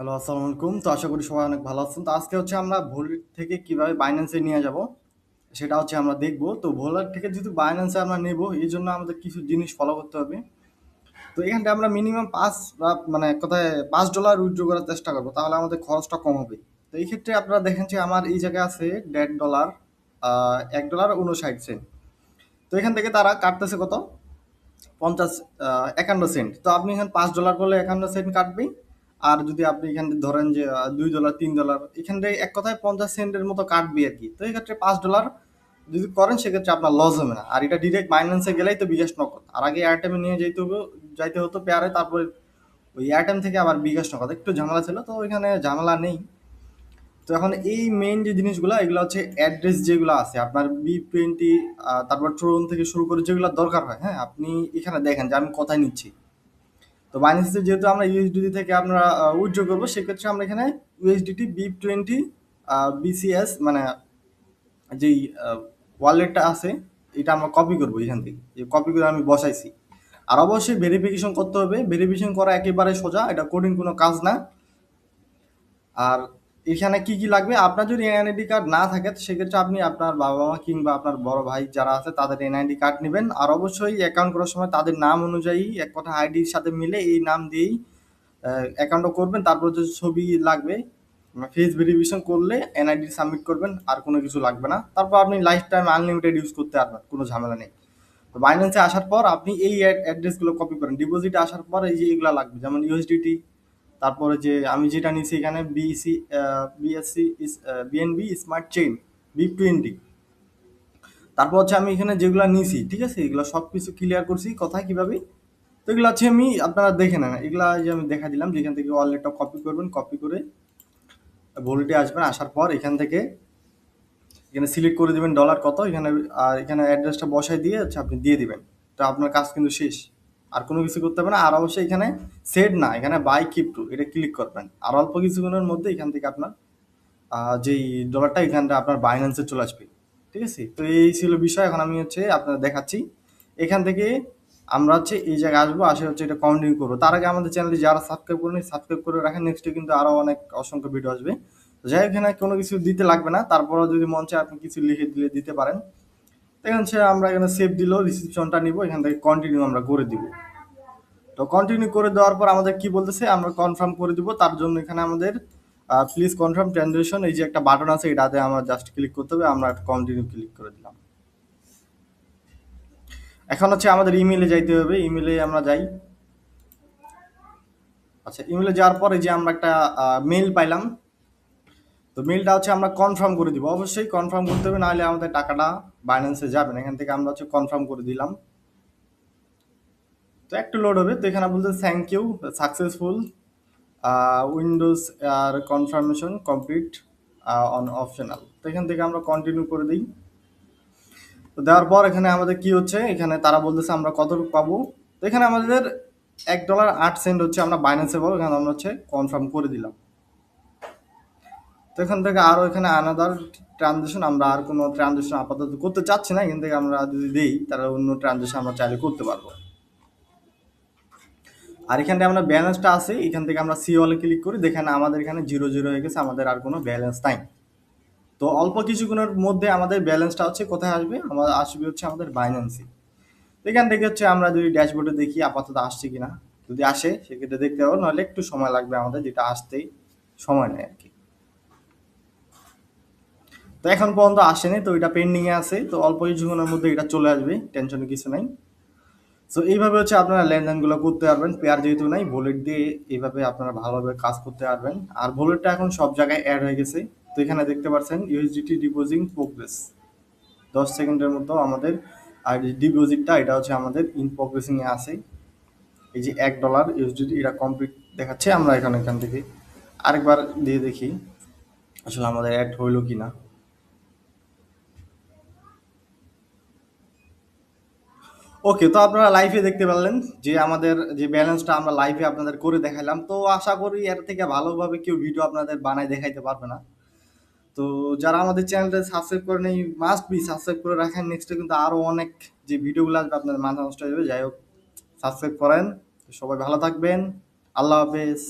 Hello, আসসালামু আলাইকুম। তো আশা করি সবাই অনেক ভালো আছেন। তো আজকে হচ্ছে আমরা ভোল্ট থেকে কিভাবে বাইন্যান্সে নিয়ে যাব সেটা হচ্ছে আমরা দেখব। তো ভোলার থেকে যেহেতু বাইন্যান্সে আমরা নেব, এই জন্য আমাদের কিছু জিনিস ফলো করতে হবে। তো এখানটা আমরা মিনিমাম পাঁচ বা মানে এক কথায় $5 উইথড্র করার চেষ্টা করবো, তাহলে আমাদের খরচটা কম হবে। তো এই ক্ষেত্রে আপনারা দেখেন যে আমার এই জায়গায় আছে $1.5, $1.59। তো এখান থেকে তারা কাটতেছে কত, 51 সেন্ট। তো আপনি এখানে $5 করলে 51 সেন্ট কাটবেই। আর যদি আপনি এখান থেকে ধরেন যে $2, $3, এখান থেকে এক কথায় 50 সেন্টের মতো কাটবে আর কি। তো এই ক্ষেত্রে $5 যদি করেন সেক্ষেত্রে আপনার লস হবে না। আর এটা ডিরেক্ট বাইন্যান্সে গেলেই তো বিকাশ নগদ। আর আগে এয়ারটেমে নিয়ে যাইতে হতো পেয়ারে, তারপরে ওই এয়ারটেম থেকে আবার বিকাশ নগদ একটু ঝামেলা ছিল, তো ওইখানে ঝামেলা নেই। তো এখন এই মেইন যে জিনিসগুলো, এগুলো হচ্ছে অ্যাড্রেস যেগুলো আছে আপনার B20, তারপর ট্রোন থেকে শুরু করে যেগুলো দরকার হয়। হ্যাঁ, আপনি এখানে দেখেন যে আমি কোথায় নিচ্ছি। তো বাইন্যান্সে যেহেতু আমরা ইউএসডিটি থেকে আমরা উইথড্র করবো, সেক্ষেত্রে আমরা এখানে ইউএসডিটি B20 BCS মানে যেই ওয়ালেটটা আছে, এটা আমরা কপি করবো এখান থেকে। এই কপি করে আমি বসাইছি। আর অবশ্যই ভেরিফিকেশন করতে হবে। ভেরিফিকেশন করা একেবারে সোজা, এটা কোডিং কোনো কাজ না। আর এখানে কি কি লাগবে, আপনার যদি এনআইডি কার্ড না থাকে তো সেক্ষেত্রে আপনি আপনার বাবা মা কিংবা আপনার বড় ভাই যারা আছে তাদের এনআইডি কার্ড নেবেন। আর অবশ্যই অ্যাকাউন্ট করার সময় তাদের নাম অনুযায়ী এক কথা আইডির সাথে মিলে এই নাম দিয়েই অ্যাকাউন্টটা করবেন। তারপর যে ছবি লাগবে, ফেস ভেরিফিকেশন করলে এনআইডি সাবমিট করবেন, আর কোনো কিছু লাগবে না। তারপর আপনি লাইফ টাইম আনলিমিটেড ইউজ করতে পারবেন, কোনো ঝামেলা নেই। তো বাইন্যান্সে আসার পর আপনি এই অ্যাড্রেসগুলো কপি করেন। ডিপোজিটে আসার পর এই যে এগুলো লাগবে, যেমন ইউএসডিটি, তারপরে যে আমি যেটা নিয়েছি এখানে BSc BNB smart chain B20। তারপর হচ্ছে আমি এখানে যেগুলো নিয়েছি, ঠিক আছে, এগুলো সব কিছু ক্লিয়ার করছি কোথায় কিভাবে। তো এগুলো হচ্ছে আমি আপনারা দেখে নেন, এগুলা যে আমি দেখা দিলাম যেখান থেকে ওয়ালেটটা কপি করবেন, কপি করে ভোল্টে আসবেন। আসার পর এখান থেকে এখানে সিলেক্ট করে দিবেন ডলার কত এখানে, আর এখানে অ্যাড্রেসটা বসাই দিয়ে হচ্ছে আপনি দিয়ে দিবেন। তো আপনার কাজ কিন্তু শেষ, আর কোনো কিছু করতে হবে না। আর অবশ্যই এখানে সেট না, এখানে বাই ক্রিপ্টো এটা ক্লিক করবেন। আর অল্প কিছুক্ষণের মধ্যে এখান থেকে আপনার যেই ডলারটা এখানটা আপনার বাইন্যান্সে চলে আসবে। ঠিক আছে, তো এই ছিল বিষয়। এখন আমি হচ্ছে আপনার দেখাচ্ছি এখান থেকে আমরা হচ্ছে এই জায়গায় আসবো, আসে হচ্ছে এটা কন্টিনিউ করবো। তার আগে আমাদের চ্যানেলটি যারা সাবস্ক্রাইব করেনি সাবস্ক্রাইব করে রাখেন, নেক্সটে কিন্তু আরো অনেক অসংখ্য ভিডিও আসবে। তো যাই হোক, এখানে কোনো কিছু দিতে লাগবে না, তারপরে যদি মন চায় আপনি কিছু লিখে দিলে দিতে পারেন। তো এখানে হচ্ছে আমরা এখানে সেভ দিল, রিসিপশনটা নিব, এখান থেকে কন্টিনিউ আমরা করে দিব। তো কন্টিনিউ করে দেওয়ার পর আমাদের কি বলতেছে, আমরা কনফার্ম করে দিব। তার জন্য এখানে আমাদের প্লিজ কনফার্ম ট্রানজাকশন এই যে একটা বাটন আছে, এটাতে আমরা জাস্ট ক্লিক করতে হবে। আমরা কন্টিনিউ ক্লিক করে দিলাম। এখন হচ্ছে আমাদের ইমেলে যাইতে হবে, ইমেলে আমরা যাই। আচ্ছা, ইমেলে যাওয়ার পরে যে আমরা একটা মেইল পাইলাম, তো মেইলটা হচ্ছে আমরা কনফার্ম করে দিব। অবশ্যই কনফার্ম করতে হবে, নাহলে আমাদের টাকাটা বাইন্যান্সে যাবে না। এখান থেকে আমরা হচ্ছে কনফার্ম করে দিলাম। তো একটু লোড হবে। তো এখানে বলতে থ্যাংক ইউ সাকসেসফুল উইন্ডোজ আর কনফার্মেশন কমপ্লিট অন অপশনাল। তো এখান থেকে আমরা কন্টিনিউ করে দিই। তো দেওয়ার পর এখানে আমাদের কি হচ্ছে, এখানে তারা বলতেছে আমরা কতটুকু পাবো। তো এখানে আমাদের $1.08 হচ্ছে আমরা বাইন্যান্সে পাবো। এখানে আমরা হচ্ছে কনফার্ম করে দিলাম। তো এখান থেকে আরও এখানে আনাদার ট্রানজেকশন, আমরা আর কোনো ট্রানজেকশন আপাতত করতে চাচ্ছি না। এখান থেকে আমরা যদি দিই তাহলে অন্য ট্রানজেকশন আমরা চাইলে করতে পারবো। আর এখানে আমরা ব্যালেন্সটা আছে, এখান থেকে আমরা সি অলে ক্লিক করি, দেখেন আমাদের এখানে 0 0 হয়ে গেছে, আমাদের আর কোনো ব্যালেন্স নাই। তো অল্প কিছুক্ষণের মধ্যে আমাদের ব্যালেন্সটা হচ্ছে কোথায় আসবে, আমাদের আসবে হচ্ছে আমাদের বাইন্যান্সে। এখান থেকে হচ্ছে আমরা যদি ড্যাশবোর্ডে দেখি আপাতত আসছে কিনা, যদি আসে সেক্ষেত্রে দেখতে পাবো, নাহলে একটু সময় লাগবে আমাদের, যেটা আসতেই সময় নেয় আর কি। তো এখন পর্যন্ত আসেনি, তো এটা পেন্ডিং এ আছে। তো অল্প কিছুক্ষণের মধ্যে এটা চলে আসবে, টেনশনের কিছু নাই। সো এইভাবে হচ্ছে আপনারা লেনদেনগুলো করতে পারবেন। পেয়ার যেহেতু নাই, ভোলেট দিয়ে এইভাবে আপনারা ভালোভাবে কাজ করতে পারবেন। আর ভোলেটটা এখন সব জায়গায় অ্যাড হয়ে গেছে। তো এখানে দেখতে পাচ্ছেন ইউএসডিটি ডিপোজিং প্রোগ্রেস 10 সেকেন্ডের মতো আমাদের। আর ডিপোজিটটা এটা হচ্ছে আমাদের ইন প্রোগ্রেসিং এ আছে। এই যে $1 ইউএসডিটি এটা কমপ্লিট দেখাচ্ছে। আমরা এখান থেকে আরেকবার দিয়ে দেখি আসলে আমাদের অ্যাড হইলো কিনা। ওকে, তো আপনারা লাইভে দেখতে পারলেন যে আমাদের যে ব্যালেন্সটা আমরা লাইভে আপনাদের করে দেখাইলাম। তো আশা করি এর থেকে ভালোভাবে কেউ ভিডিও আপনাদের বানায় দেখাইতে পারবে না। তো যারা আমাদের চ্যানেলটা সাবস্ক্রাইব করেন, এই মাস্ট বি সাবস্ক্রাইব করে রাখেন। নেক্সটে কিন্তু আরো অনেক যে ভিডিওগুলো আসবে আপনাদের মাথা নষ্ট হয়ে যাবে। যাই হোক, সাবস্ক্রাইব করেন। তো সবাই ভালো থাকবেন। আল্লাহ হাফেজ।